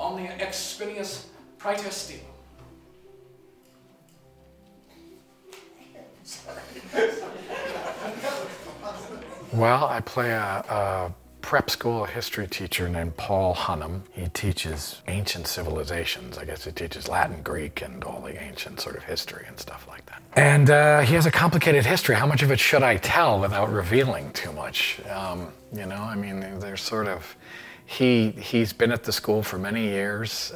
omnia ex spinius praetestim. Well, I play a prep school history teacher named Paul Hunnam. He teaches ancient civilizations. I guess he teaches Latin, Greek, and all the ancient sort of history and stuff like that. And he has a complicated history. How much of it should I tell without revealing too much? You know, I mean, there's sort of, he's been at the school for many years.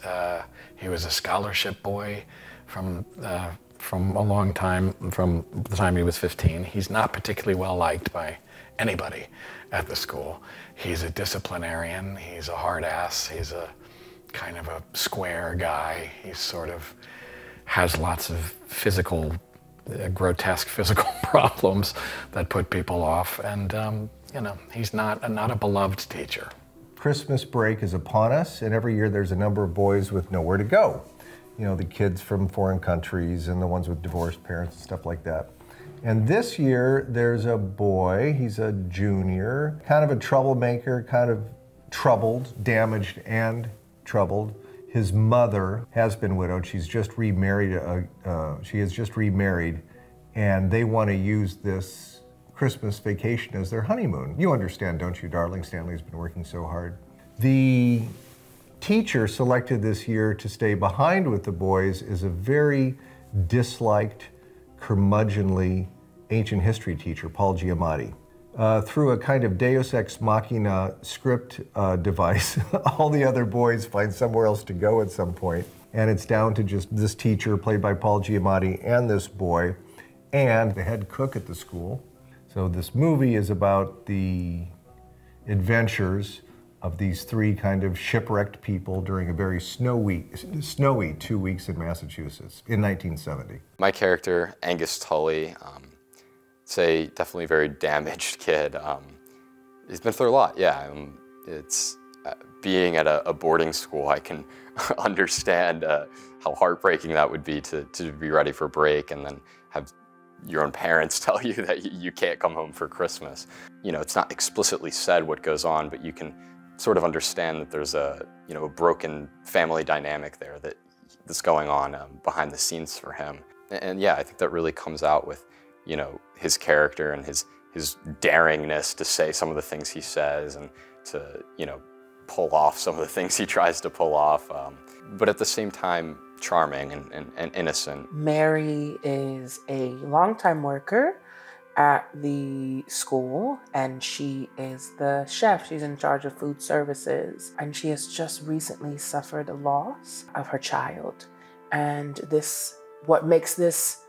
He was a scholarship boy from a long time, from the time he was 15. He's not particularly well liked by anybody at the school. He's a disciplinarian, he's a hard ass, he's a kind of a square guy. He sort of has lots of physical, grotesque physical problems that put people off. And, you know, he's not a beloved teacher. Christmas break is upon us, and every year there's a number of boys with nowhere to go. You know, the kids from foreign countries and the ones with divorced parents and stuff like that. And this year, there's a boy, he's a junior, kind of a troublemaker, kind of troubled, damaged and troubled. His mother has been widowed. She's just remarried, and they want to use this Christmas vacation as their honeymoon. You understand, don't you, darling? Stanley's been working so hard. The teacher selected this year to stay behind with the boys is a very disliked, curmudgeonly ancient history teacher, Paul Giamatti. Through a kind of deus ex machina script device, all the other boys find somewhere else to go at some point, and it's down to just this teacher, played by Paul Giamatti, and this boy, and the head cook at the school. So this movie is about the adventures of these three kind of shipwrecked people during a very snowy 2 weeks in Massachusetts in 1970. My character, Angus Tully, say definitely very damaged kid. He's been through a lot, yeah. It's being at a boarding school, I can understand how heartbreaking that would be to be ready for break and then have your own parents tell you that you can't come home for Christmas. You know, it's not explicitly said what goes on, but you can sort of understand that there's a broken family dynamic there that's going on behind the scenes for him. And yeah, I think that really comes out with, you know, his character and his daringness to say some of the things he says and to, you know, pull off some of the things he tries to pull off. But at the same time, charming and innocent. Mary is a longtime worker at the school, and she is the chef. She's in charge of food services, and she has just recently suffered a loss of her child. And what makes this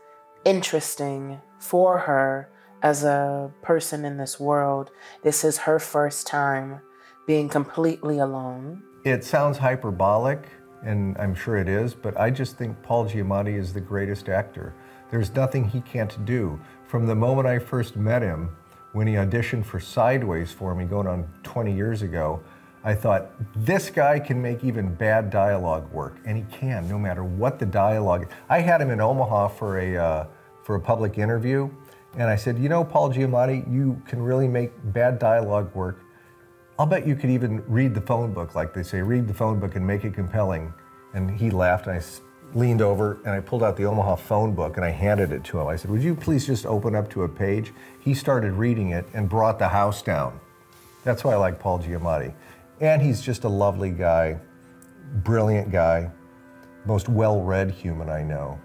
interesting for her as a person in this world, this is her first time being completely alone. It sounds hyperbolic, and I'm sure it is, but I just think Paul Giamatti is the greatest actor. There's nothing he can't do. From the moment I first met him, when he auditioned for Sideways for me, going on 20 years ago, I thought, this guy can make even bad dialogue work, and he can, no matter what the dialogue is. I had him in Omaha for a public interview, and I said, you know, Paul Giamatti, you can really make bad dialogue work. I'll bet you could even read the phone book, like they say, read the phone book and make it compelling. And he laughed, and I leaned over, and I pulled out the Omaha phone book, and I handed it to him. I said, would you please just open up to a page? He started reading it and brought the house down. That's why I like Paul Giamatti. And he's just a lovely guy, brilliant guy, most well-read human I know,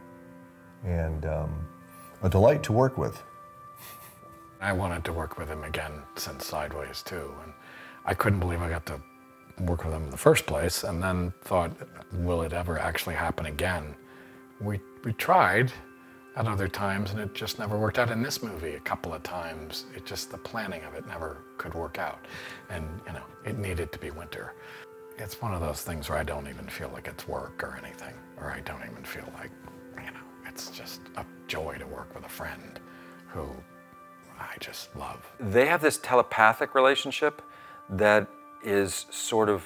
and a delight to work with. I wanted to work with him again since Sideways too, and I couldn't believe I got to work with him in the first place, and then thought, will it ever actually happen again? We tried at other times, and it just never worked out. In this movie, a couple of times, the planning of it never could work out. And, you know, it needed to be winter. It's one of those things where I don't even feel like it's work or anything, or I don't even feel like, you know, it's just a joy to work with a friend who I just love. They have this telepathic relationship that is sort of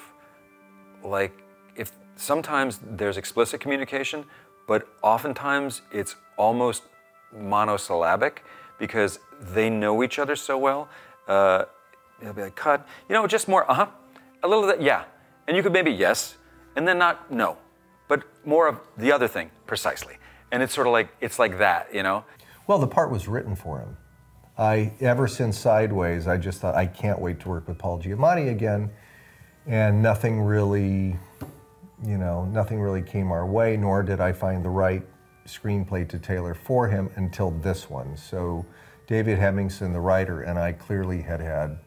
like, if sometimes there's explicit communication, but oftentimes it's almost monosyllabic because they know each other so well. They'll be like, cut, you know, just more, a little of that, yeah. And you could maybe yes, And then not no, but more of the other thing, precisely. And it's sort of like, it's like that, you know? Well, the part was written for him. Ever since Sideways, I just thought, I can't wait to work with Paul Giamatti again. And nothing really, nothing really came our way, nor did I find the right screenplay to tailor for him until this one. So David Hemmingson, the writer, and I clearly had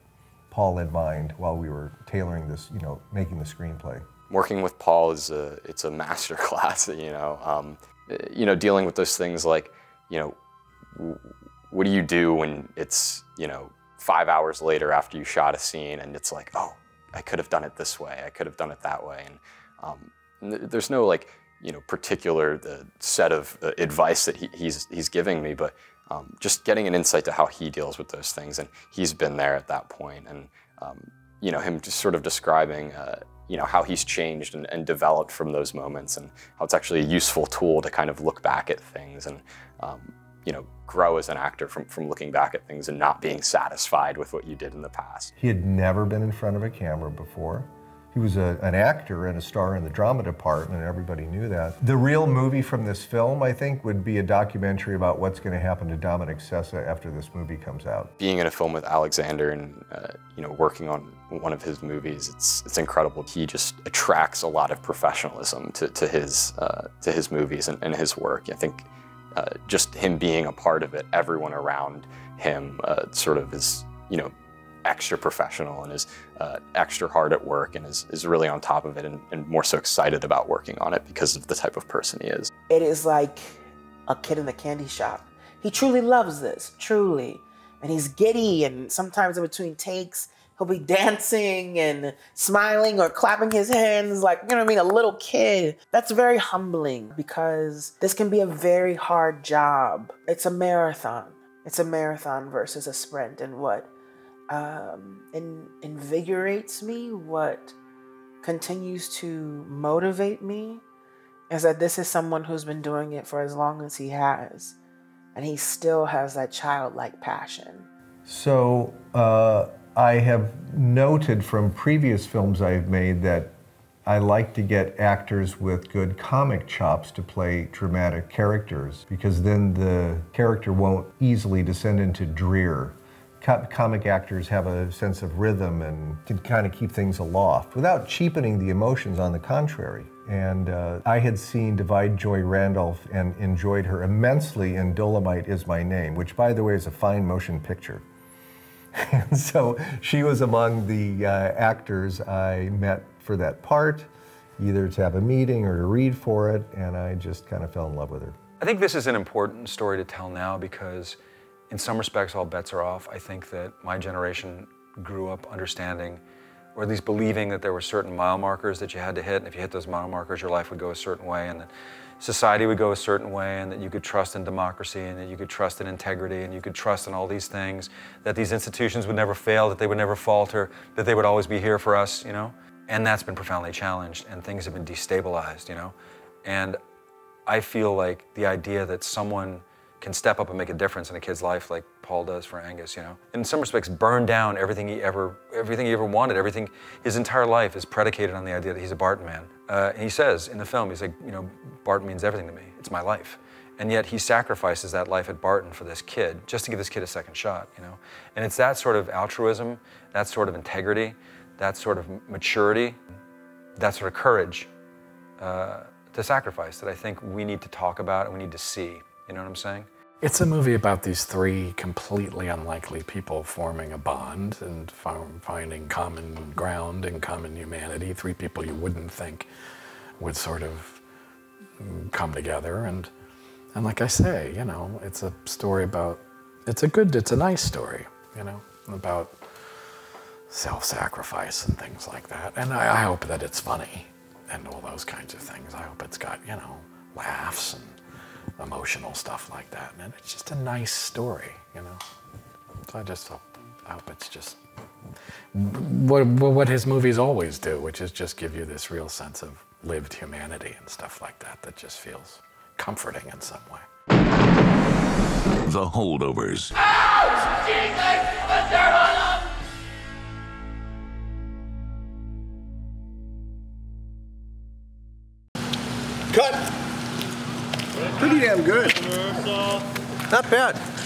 Paul in mind while we were tailoring this, making the screenplay. Working with Paul it's a master class, dealing with those things like, what do you do when it's, 5 hours later after you shot a scene and it's like, oh, I could have done it this way, I could have done it that way. And there's no particular set of advice that he's giving me, but just getting an insight to how he deals with those things. And he's been there at that point. And, him just sort of describing, how he's changed and developed from those moments, and how it's actually a useful tool to kind of look back at things and, grow as an actor from looking back at things and not being satisfied with what you did in the past. He had never been in front of a camera before. He was an actor and a star in the drama department, and everybody knew that. The real movie from this film, I think, would be a documentary about what's going to happen to Dominic Sessa after this movie comes out. Being in a film with Alexander and working on one of his movies, it's incredible. He just attracts a lot of professionalism to his movies and his work. I think just him being a part of it, everyone around him sort of is extra professional and is extra hard at work and is really on top of it and more so excited about working on it because of the type of person he is. It is like a kid in the candy shop. He truly loves this, truly. And he's giddy, and sometimes in between takes, he'll be dancing and smiling or clapping his hands like, a little kid. That's very humbling because this can be a very hard job. It's a marathon. It's a marathon versus a sprint, and what invigorates me, what continues to motivate me, is that this is someone who's been doing it for as long as he has, and he still has that childlike passion. So I have noted from previous films I've made that I like to get actors with good comic chops to play dramatic characters, because then the character won't easily descend into drear. Comic actors have a sense of rhythm and can kind of keep things aloft without cheapening the emotions, on the contrary. And I had seen Joy Randolph and enjoyed her immensely in Dolomite Is My Name, which, by the way, is a fine motion picture. And so she was among the actors I met for that part, either to have a meeting or to read for it, and I just kind of fell in love with her. I think this is an important story to tell now because in some respects, all bets are off. I think that my generation grew up understanding, or at least believing, that there were certain mile markers that you had to hit, and if you hit those mile markers, your life would go a certain way, and that society would go a certain way, and that you could trust in democracy, and that you could trust in integrity, and you could trust in all these things, that these institutions would never fail, that they would never falter, that they would always be here for us, And that's been profoundly challenged, and things have been destabilized, And I feel like the idea that someone can step up and make a difference in a kid's life like Paul does for Angus, In some respects, burn down everything he ever wanted. His entire life is predicated on the idea that he's a Barton man. And he says in the film, he's like, Barton means everything to me. It's my life. And yet he sacrifices that life at Barton for this kid, just to give this kid a second shot, And it's that sort of altruism, that sort of integrity, that sort of maturity, that sort of courage to sacrifice that I think we need to talk about and we need to see. You know what I'm saying? It's a movie about these three completely unlikely people forming a bond and finding common ground and common humanity. Three people you wouldn't think would sort of come together. And like I say, it's a story about, it's a nice story, about self-sacrifice and things like that. And I hope that it's funny and all those kinds of things. I hope it's got, laughs and emotional stuff like that, and it's just a nice story, So I just hope it's just what his movies always do, which is just give you this real sense of lived humanity and stuff like that just feels comforting in some way. The Holdovers. Ouch! Jesus! Put dirt on them! Cut. Pretty damn good. Not bad.